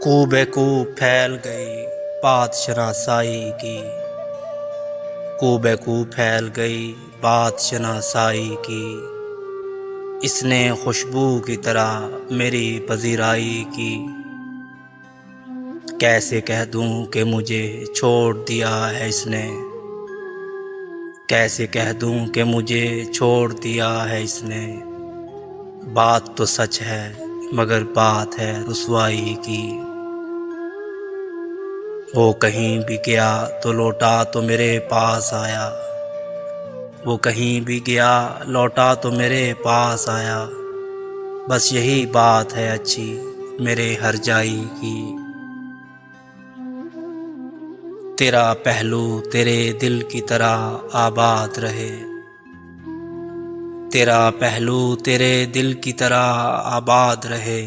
کو بے کو پھیل گئی بات شناسائی کی، کو بے کو پھیل گئی بات شناسائی کی، اس نے خوشبو کی طرح میری پذیرائی کی۔ کیسے کہہ دوں کہ مجھے چھوڑ دیا ہے اس نے، کیسے کہہ دوں کہ مجھے چھوڑ دیا ہے اس نے، بات تو سچ ہے مگر بات ہے رسوائی کی۔ وہ کہیں بھی گیا تو لوٹا تو میرے پاس آیا، وہ کہیں بھی گیا لوٹا تو میرے پاس آیا، بس یہی بات ہے اچھی میرے ہر جائی کی۔ تیرا پہلو تیرے دل کی طرح آباد رہے، تیرا پہلو تیرے دل کی طرح آباد رہے،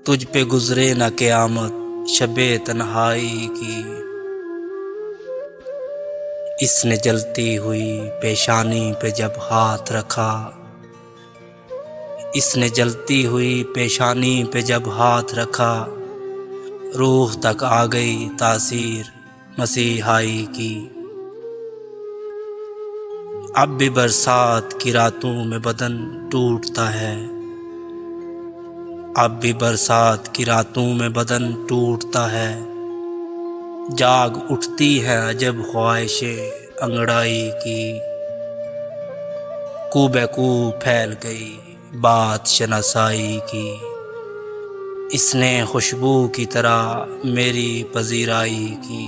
تجھ پہ گزرے نہ قیامت شب تنہائی کی۔ اس نے جلتی ہوئی پیشانی پہ جب ہاتھ رکھا، اس نے جلتی ہوئی پیشانی پہ جب ہاتھ رکھا، روح تک آ گئی تاثیر مسیحائی کی۔ اب بھی برسات کی راتوں میں بدن ٹوٹتا ہے، اب بھی برسات کی راتوں میں بدن ٹوٹتا ہے، جاگ اٹھتی ہے عجب خواہشیں انگڑائی کی۔ کو بے کو پھیل گئی بات شناسائی کی، اس نے خوشبو کی طرح میری پذیرائی کی۔